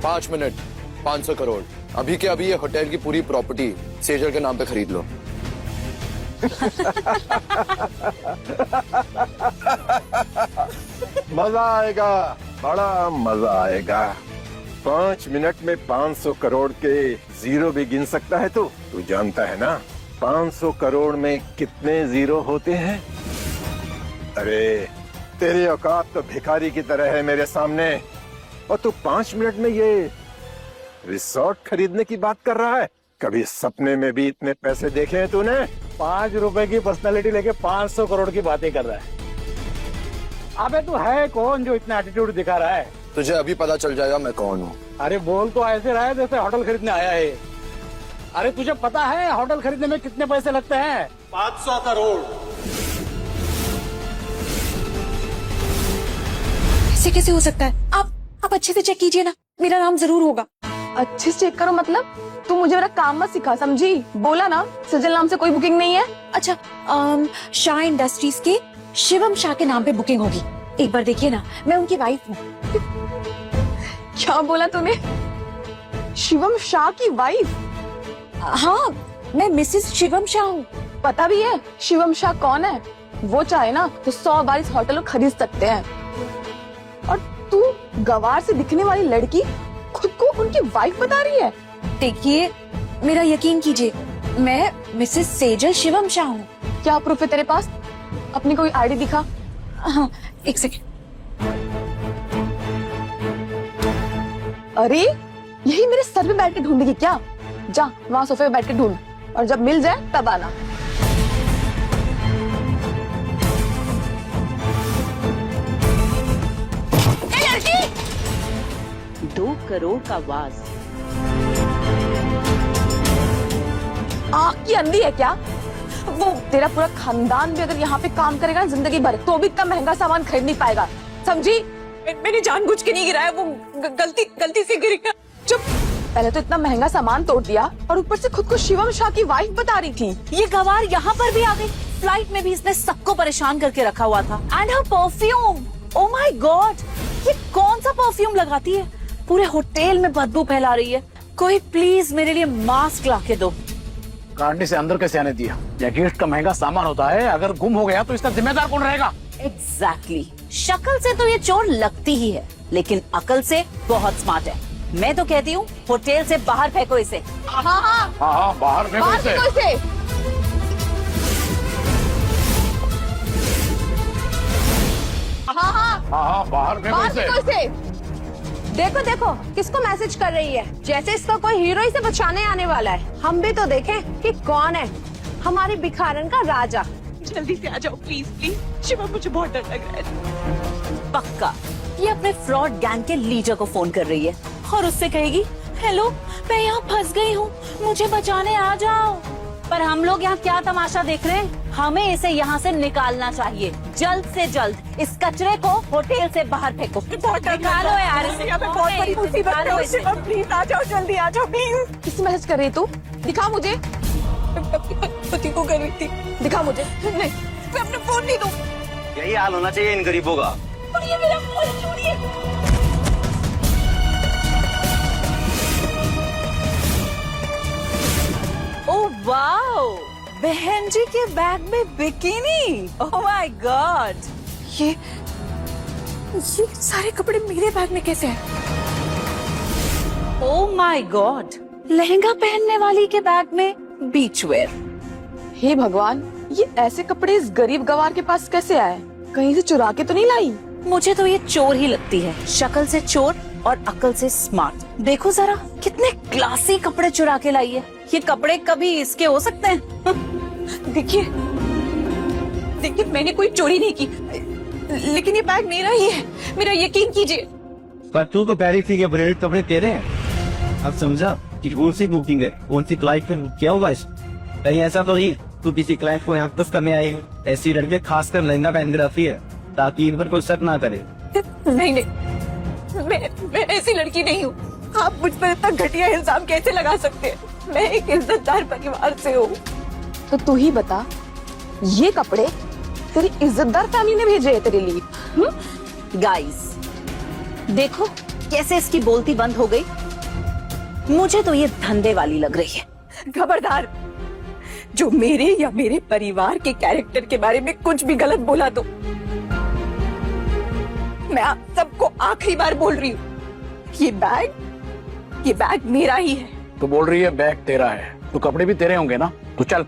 5 minute, 500 crore. अभी के अभी ये होटल की पूरी प्रॉपर्टी सेजल के नाम पे खरीद लो। मजा आएगा, बड़ा मजा आएगा। 5 मिनट में 500 करोड़ के जीरो भी गिन सकता है तू जानता है ना 500 करोड़ में कितने जीरो होते हैं? अरे तेरी औकात तो भिखारी की तरह है मेरे सामने, और तू 5 मिनट में ये रिसोर्ट खरीदने की बात कर रहा है? कभी सपने में भी इतने पैसे देखे हैं तूने? 5 रुपए की पर्सनालिटी लेके 500 करोड़ की बातें कर रहा है। अबे तू है कौन जो इतना एटीट्यूड दिखा रहा है? तुझे अभी पता चल जाएगा मैं कौन हूँ। अरे बोल तो ऐसे रहा है जैसे होटल खरीदने आया है। अरे तुझे पता है होटल खरीदने में कितने पैसे लगते हैं? 500 करोड़। ऐसे कैसे हो सकता है? आप अच्छे से चेक कीजिए ना, मेरा नाम जरूर होगा। अच्छे से चेक करो मतलब? तू मुझे मेरा काम मत सिखा, समझी? बोला ना सजल नाम से कोई बुकिंग नहीं है। अच्छा, शाह इंडस्ट्रीज के शिवम शाह के नाम पे बुकिंग होगी। एक बार देखिए ना, मैं उनकी वाइफ हूँ। क्या बोला तूने? शिवम शाह की वाइफ? हाँ, मैं मिसेस शिवम शाह हूँ। पता भी है शिवम शाह कौन है? वो चाहे ना तो 100 बार इस होटल को खरीद सकते हैं। और तू गवार से दिखने वाली लड़की खुद को उनकी वाइफ बता रही है? देखिए, मेरा यकीन कीजिए, मैं मिसेस सेजल शिवम शाह हूँ। क्या प्रूफ है तेरे पास? अपनी कोई आईडी दिखा। हाँ, एक सेकंड। अरे यही मेरे सर पे बैठ के ढूंढेगी क्या? जा वहाँ सोफे पे बैठ के ढूंढ, और जब मिल जाए तब आना। ए लड़की! 2 करोड़ का वास। आँख की अंधी है क्या? वो तेरा पूरा खानदान भी अगर यहाँ पे काम करेगा ना जिंदगी भर, तो भी इतना महंगा सामान खरीद नहीं पाएगा, समझी? मैंने जानबूझ के नहीं गिराया, वो गलती से गिर गया। चुप! पहले तो इतना महंगा सामान तोड़ दिया और ऊपर से खुद को शिवम शाह की वाइफ बता रही थी। ये गवार यहाँ पर भी आ गई। फ्लाइट में भी इसने सबको परेशान करके रखा हुआ था। And her perfume, oh my God, ये कौन सा परफ्यूम लगाती है? पूरे होटल में बदबू फैला रही है। कोई प्लीज मेरे लिए मास्क ला के दो। गाड़ी से अंदर कैसे आने दिया? यह गिफ्ट का महंगा सामान होता है, अगर गुम हो गया तो इसका जिम्मेदार कौन रहेगा? एग्जैक्टली। शक्ल से तो ये चोर लगती ही है, लेकिन अकल से बहुत स्मार्ट है। मैं तो कहती हूँ होटल से बाहर फेंको इसे। हाँ हाँ हाँ, बाहर फेंको बाहर इसे। फेंको इसे। हाँ, बाहर फेंको बाहर इसे। फेंको इसे। देखो देखो किसको मैसेज कर रही है, जैसे इसका कोई हीरो ही से बचाने आने वाला है। हम भी तो देखें कि कौन है हमारी भिखारन का राजा। जल्दी से आ जाओ प्लीज प्लीज। शिवम, मुझे बहुत डर लग रहा है। पक्का ये अपने फ्रॉड गैंग के लीडर को फोन कर रही है और उससे कहेगी, हेलो मैं यहाँ फंस गई हूँ, मुझे बचाने आ जाओ। पर हम लोग यहाँ क्या तमाशा देख रहे हैं? हमें इसे यहाँ से निकालना चाहिए, जल्द से जल्द। इस कचरे को होटल से बाहर फेंको। निकालो यार इसे। बहुत बड़ी मुसीबत है। शिवम प्लीज आ जाओ, जल्दी आ जाओ प्लीज। किससे मैसेज कर रही तू? दिखा मुझे। पति को कर रही थी। दिखा मुझे। नहीं, मैं अपना फोन नहीं दूँ। यही हाल होना चाहिए इन गरीबों का। और ये मेरा फोन चोरी है। ओह वाओ, बहन जी के बैग में बिकिनी। ओह माय गॉड, ये सारे कपड़े मेरे बैग में कैसे हैं? ओह माय गॉड, लहंगा पहनने वाली के बैग में बीच वेयर। हे भगवान, ये ऐसे कपड़े इस गरीब गवार के पास कैसे आए? कहीं से चुरा के तो नहीं लाई? मुझे तो ये चोर ही लगती है, शक्ल से चोर और अकल से स्मार्ट। देखो जरा कितने क्लासी कपड़े चुरा के लाई है। ये कपड़े कभी इसके हो सकते हैं? देखिए, मैंने कोई चोरी नहीं की, लेकिन ये बैग मेरा ही है, मेरा यकीन कीजिए। पर तू तो कह रही थी कि ब्रांडेड कपड़े तेरे हैं। अब समझा कि कौन सी बुकिंग है, कौन सी क्लाइंट पे क्या होगा इस? कहीं ऐसा तो नहीं तू किसी क्लाइंट को यहाँ तक करने आई हो? ऐसी लड़के खासकर लहंगा पहन के रहती है ताकि इन पर कोई शक ना करे। नहीं, मैं ऐसी लड़की नहीं हूँ। आप मुझ पर इतना घटिया इल्जाम कैसे लगा सकते हैं? मैं एक इज्जतदार परिवार से हूँ। तो तू ही बता, ये कपड़े तेरी इज्जतदार फैमिली ने भेजे है तेरे लिए? गाइस देखो, कैसे इसकी बोलती बंद हो गई? मुझे तो ये धंधे वाली लग रही है। खबरदार, जो मेरे या मेरे परिवार के कैरेक्टर के बारे में कुछ भी गलत बोला तो मैं आप सबको आखिरी बार बोल रही हूँ, ये बैग मेरा ही है। तो बोल रही है बैग तेरा है, तो कपड़े भी तेरे होंगे ना? तो चल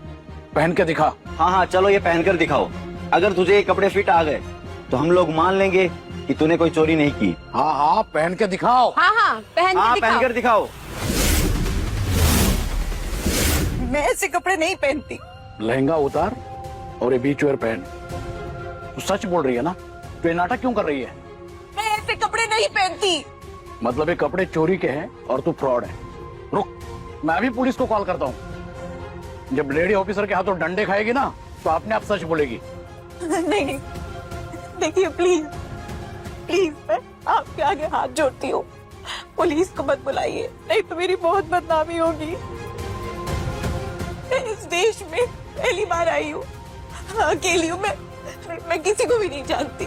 पहन के दिखा। हाँ हाँ चलो ये पहनकर दिखाओ। अगर तुझे ये कपड़े फिट आ गए तो हम लोग मान लेंगे कि तूने कोई चोरी नहीं की। हाँ हाँ पहन के दिखाओ। हाँ हाँ पहनकर दिखाओ। मैं ऐसे कपड़े नहीं पहनती। लहंगा उतार और ये बीच वेयर पहन। तू सच बोल रही है ना? तो ये नाटक क्यों कर रही है? मैं ऐसे कपड़े नहीं पहनती। मतलब ये कपड़े चोरी के हैं और तू फ्रॉड है। रुक, मैं अभी पुलिस को कॉल करता हूँ। जब लेडी ऑफिसर के हाथों डंडे खाएगी ना तो अपने आप सच बोलेगी। नहीं, देखिए प्लीज मैं आपके आगे हाथ जोड़ती हूँ, पुलिस को मत बुलाइए, नहीं तो मेरी बहुत बदनामी होगी। मैं इस देश में पहली बार आई हूँ, अकेली हूँ, मैं किसी को भी नहीं जानती।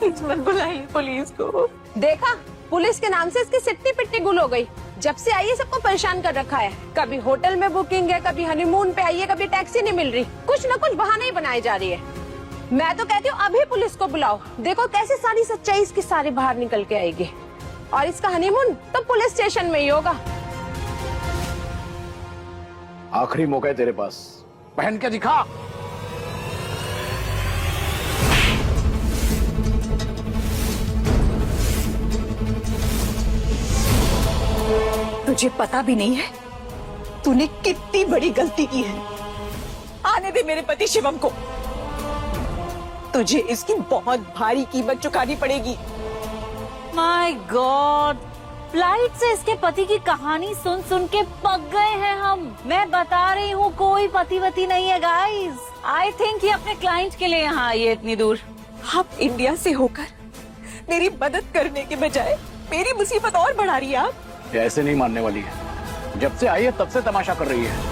मत बुलाइए पुलिस को। देखा, पुलिस के नाम से इसकी सिट्टी पिट्टी गुल हो गई। जब से आई है सबको परेशान कर रखा है। कभी होटल में बुकिंग है, कभी हनीमून पे आई है, कभी टैक्सी नहीं मिल रही, कुछ न कुछ बहाने ही बनाई जा रही है। मैं तो कहती हूँ अभी पुलिस को बुलाओ, देखो कैसे सारी सच्चाई इसकी सारी बाहर निकल के आएगी। और इसका हनीमून तो पुलिस स्टेशन में ही होगा। आखिरी मौका है तेरे पास, पहन के दिखा। तुझे पता भी नहीं है तूने कितनी बड़ी गलती की है। आने दे मेरे पति शिवम को, तुझे इसकी बहुत भारी कीमत चुकानी पड़ेगी। माय गॉड, फ्लाइट से इसके पति की कहानी सुन सुन के पक गए हैं हम। मैं बता रही हूँ कोई पतिवती नहीं है गाइस। आई थिंक ये अपने क्लाइंट के लिए यहाँ आई है इतनी दूर। आप इंडिया से होकर मेरी मदद करने के बजाय मेरी मुसीबत और बढ़ा रही है। आप ये ऐसे नहीं मानने वाली है, जब से आई है तब से तमाशा कर रही है।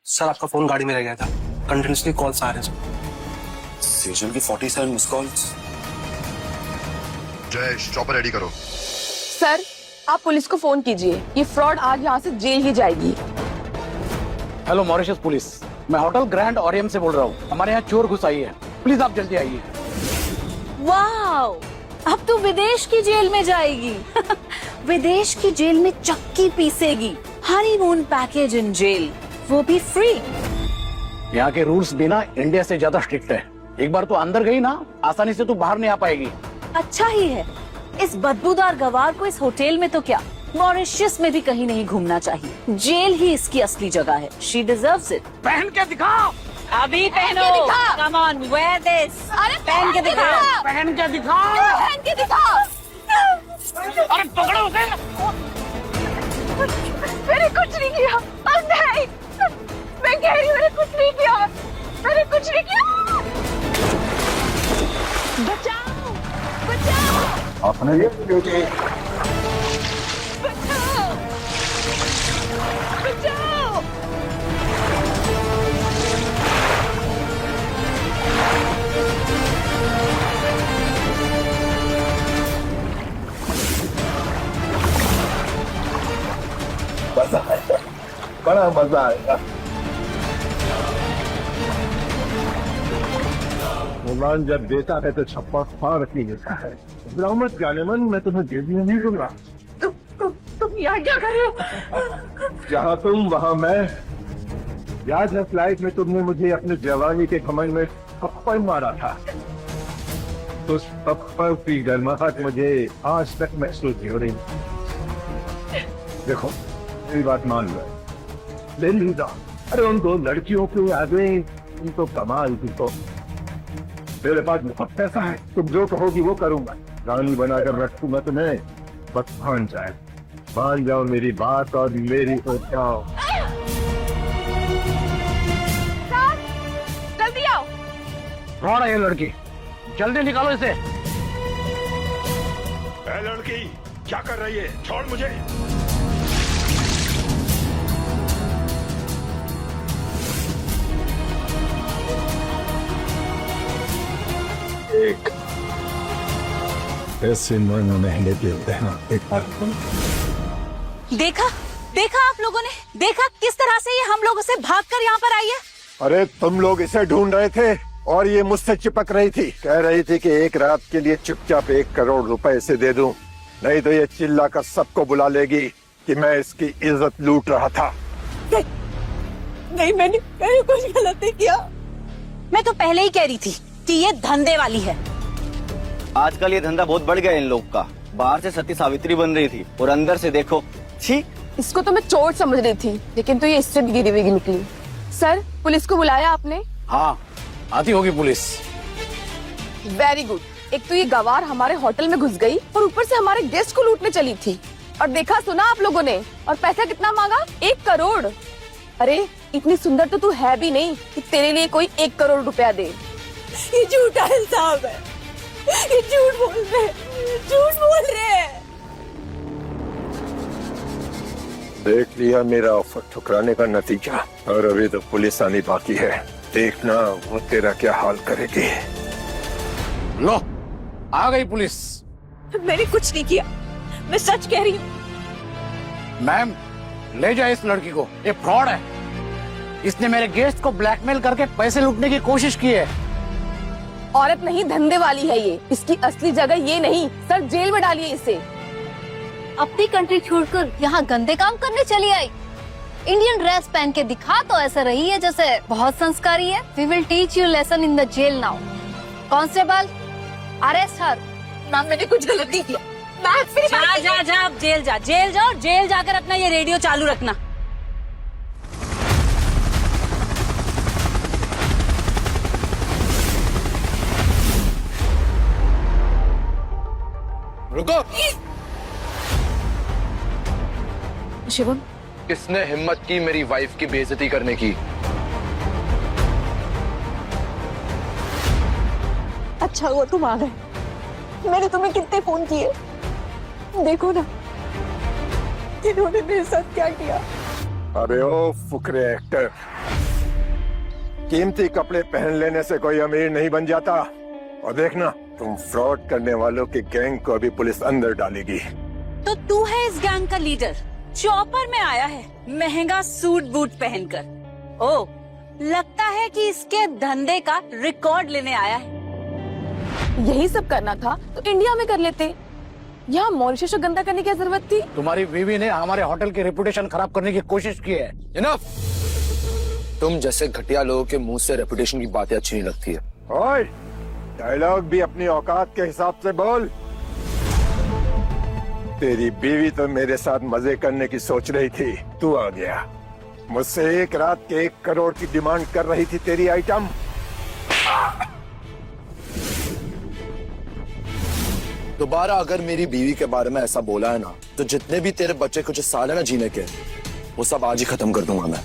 सर आपका फोन गाड़ी में रह गया था, कंटिन्यूसली कॉल्स आ रहे हैं। सेजल की 47 miss calls. Jayesh chopper ready करो। सर, आप पुलिस को फोन कीजिए, ये फ्रॉड आज यहाँ से जेल ही जाएगी। हेलो मॉरिशस पुलिस, मैं होटल ग्रैंड ओरियम से बोल रहा हूँ। हमारे यहाँ चोर घुस आई है, प्लीज आप जल्दी आइए। वाओ, अब तू विदेश की जेल में जाएगी। विदेश की जेल में चक्की पीसेगी। हनीमून पैकेज इन जेल, वो भी फ्री। यहाँ के रूल्स भी ना इंडिया से ज्यादा स्ट्रिक्ट है। एक बार तो अंदर गई ना, आसानी से तू बाहर नहीं आ पाएगी। अच्छा ही है, इस बदबूदार गवार को इस होटल में तो क्या, मॉरिशस में भी कहीं नहीं घूमना चाहिए। जेल ही इसकी असली जगह है। She deserves it. पहन के दिखाओ। अभी पहनो। Come on, wear this. अरे पहन के दिखाओ। पहन के दिखाओ। पहन के दिखाओ। अरे पकड़ो उसे। मैंने कुछ नहीं किया। नहीं, मैं कह रही हूँ मैंने कुछ नहीं किया। मैंने कुछ नहीं किया। बचाओ, बचाओ, अपने बचाओ, बचाओ। मजा आएगा, बड़ा मजा आएगा। भगवान जब देता है तो छप्पा फाड़ के देता है। ब्राह्मण जानेमन, मैं तुम्हें जेल में नहीं दूंगा। तुम यहाँ क्या कर रहे हो? जहाँ तुम वहाँ मैं। याद है फ्लाइट में तुमने मुझे अपने जवानी के घमंड में थप्पड़ मारा था। तो उस थप्पड़ की गर्माहट मुझे आज तक महसूस नहीं हो रही। देखो मेरी बात मान लो, ले लीजा। अरे उन दो लड़कियों के आगे तुम तो कमाल थी। तो मेरे पास बहुत पैसा है, तुम जो कहोगी वो करूंगा। रानी बनाकर रखूंगा तुम्हें, बस मान जाओ मेरी बात और मेरी हो जाओ। जल्दी आओ। फ्रॉड है ये लड़की, जल्दी निकालो इसे। लड़की क्या कर रही है? छोड़ मुझे। देख, ऐसे मन महंगे देते हैं। देखा देखा आप लोगों ने देखा किस तरह से ये हम लोगों से भागकर यहाँ पर आई है। अरे तुम लोग इसे ढूंढ रहे थे और ये मुझसे चिपक रही थी, कह रही थी कि एक रात के लिए चुपचाप 1 करोड़ रुपए इसे दे दूं, नहीं तो ये चिल्ला कर सबको बुला लेगी कि मैं इसकी इज्जत लूट रहा था। नहीं, मैंने कुछ गलत नहीं किया। मैं तो पहले ही कह रही थी कि ये धंधे वाली है। आजकल ये धंधा बहुत बढ़ गया इन लोग का। बाहर से सती सावित्री बन रही थी और अंदर से देखो, छी। इसको तो मैं चोट समझ रही थी, लेकिन तो ये इससे भी गिरी हुई निकली। सर, पुलिस को बुलाया आपने? हाँ, आती होगी पुलिस। Very good. एक तो ये गवार हमारे होटल में घुस गई और ऊपर से हमारे गेस्ट को लूटने चली थी। और देखा सुना आप लोगों ने, और पैसा कितना मांगा? 1 करोड़। अरे इतनी सुंदर तो तू है भी नहीं कि तेरे लिए कोई 1 करोड़ रुपया दे। ये झूठा इल्जाम है, ये झूठ बोल रहे हैं। देख लिया मेरा ऑफर ठुकराने का नतीजा, और अभी तो पुलिस आनी बाकी है। देखना वो तेरा क्या हाल करेगी। लो, आ गई पुलिस। मैंने कुछ नहीं किया, मैं सच कह रही हूँ। मैम, ले जाए इस लड़की को, ये फ्रॉड है। इसने मेरे गेस्ट को ब्लैकमेल करके पैसे लूटने की कोशिश की है। औरत नहीं, धंधे वाली है ये। इसकी असली जगह ये नहीं, सर जेल में डालिए इसे। अपनी कंट्री छोड़कर यहाँ गंदे काम करने चली आई। इंडियन ड्रेस पहन के दिखा तो ऐसा रही है जैसे बहुत संस्कारी है। We will teach you lesson in the jail now. Constable, arrest her. Ma'am, मैंने कुछ गलत नहीं किया। जा अब जेल जा, जेल जाओ, जेल जाकर अपना ये रेडियो चालू रखना। रुको। शिवम, किसने हिम्मत की मेरी वाइफ की बेइज्जती करने की? अच्छा हुआ तुम आ गए। मैंने तुम्हें कितने फोन किए, देखो ना इन्होंने मेरे साथ क्या किया। अबे ओ फुकरे एक्टर, कीमती कपड़े पहन लेने से कोई अमीर नहीं बन जाता। और देखना, तुम फ्रॉड करने वालों की गैंग को अभी पुलिस अंदर डालेगी। तो तू है इस गैंग का लीडर? चॉपर में आया है महंगा सूट बूट पहनकर। ओ, लगता है कि इसके धंधे का रिकॉर्ड लेने आया है। यही सब करना था तो इंडिया में कर लेते। यहाँ मॉरिशस को गंदा करने की जरूरत थी? तुम्हारी बीवी ने हमारे होटल की रेपुटेशन खराब करने की कोशिश की है। इनफ। तुम जैसे घटिया लोगों के मुंह से रेपुटेशन की बातें अच्छी नहीं लगती है। ओए, डायलॉग भी अपनी औकात के हिसाब से बोल। तेरी बीवी तो मेरे साथ मजे करने की सोच रही थी, तू आ गया। मुझसे 1 रात के 1 करोड़ की डिमांड कर रही थी तेरी आइटम। दोबारा अगर मेरी बीवी के बारे में ऐसा बोला है ना, तो जितने भी तेरे बच्चे कुछ साल है ना जीने के, वो सब आज ही खत्म कर दूंगा मैं।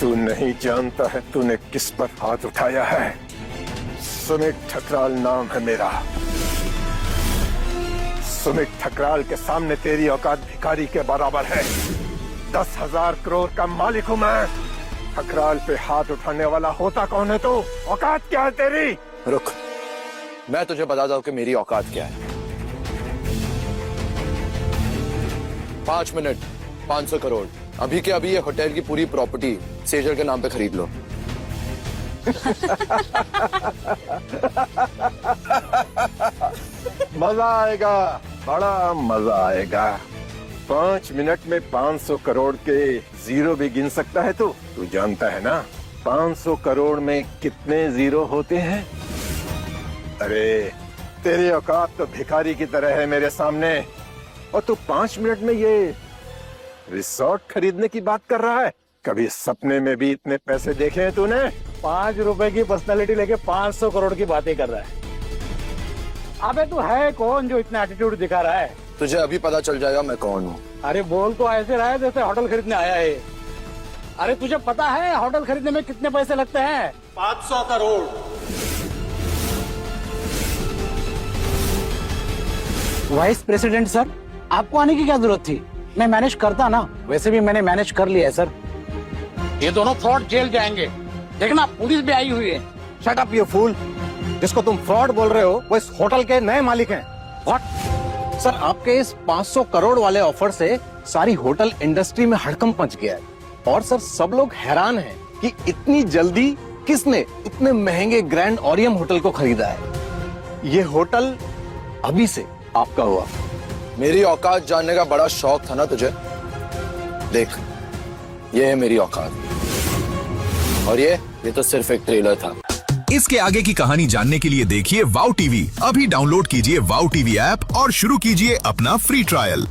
तू नहीं जानता है तूने किस पर हाथ उठाया है। सुमित ठकराल नाम है मेरा। सुमित ठकराल के सामने तेरी औकात भिखारी के बराबर है। 10,000 करोड़ का मालिक हूँ मैं। ठकराल पे हाथ उठाने वाला होता कौन है तू? औकात क्या है तेरी? रुक, मैं तुझे बताता हूँ कि मेरी औकात क्या है। 5 मिनट, 500 करोड़। अभी के अभी ये होटल की पूरी प्रॉपर्टी सेजल के नाम पे खरीद लो। मजा आएगा, बड़ा मजा आएगा। 5 मिनट में 500 करोड़ के 0 भी गिन सकता है तू जानता है ना 500 करोड़ में कितने 0 होते हैं? अरे तेरी औकात तो भिखारी की तरह है मेरे सामने, और तू 5 मिनट में ये रिसोर्ट खरीदने की बात कर रहा है। कभी सपने में भी इतने पैसे देखे हैं तूने? 5 रुपए की पर्सनालिटी लेके 500 करोड़ की बातें कर रहा है। अबे तू है कौन जो इतना एटीट्यूड दिखा रहा है? तुझे अभी पता चल जाएगा मैं कौन हूँ। अरे बोल तो ऐसे रहा है जैसे होटल खरीदने आया है। अरे तुझे पता है होटल खरीदने में कितने पैसे लगते हैं? 500 करोड़। वाइस प्रेसिडेंट सर, आपको आने की क्या जरूरत थी? मैं मैनेज करता ना। वैसे भी मैंने मैनेज कर लिया है सर। ये दोनों फ्रॉड जेल जाएंगे। देखना पुलिस भी आई हुई है। Shut up you fool. जिसको तुम फ्रॉड बोल रहे हो वो इस होटल के नए मालिक हैं। व्हाट? सर आपके इस 500 करोड़ वाले ऑफर से सारी होटल इंडस्ट्री में हड़कंप मच गया है और सर सब लोग हैरान हैं कि इतनी जल्दी किसने इतने महंगे ग्रैंड ओरियम होटल को खरीदा है। ये होटल अभी से आपका हुआ। मेरी औकात जानने का बड़ा शौक था ना तुझे? देख, ये है मेरी औकात और ये तो सिर्फ एक ट्रेलर था। इसके आगे की कहानी जानने के लिए देखिए वाव टीवी। अभी डाउनलोड कीजिए वाव टीवी ऐप और शुरू कीजिए अपना फ्री ट्रायल।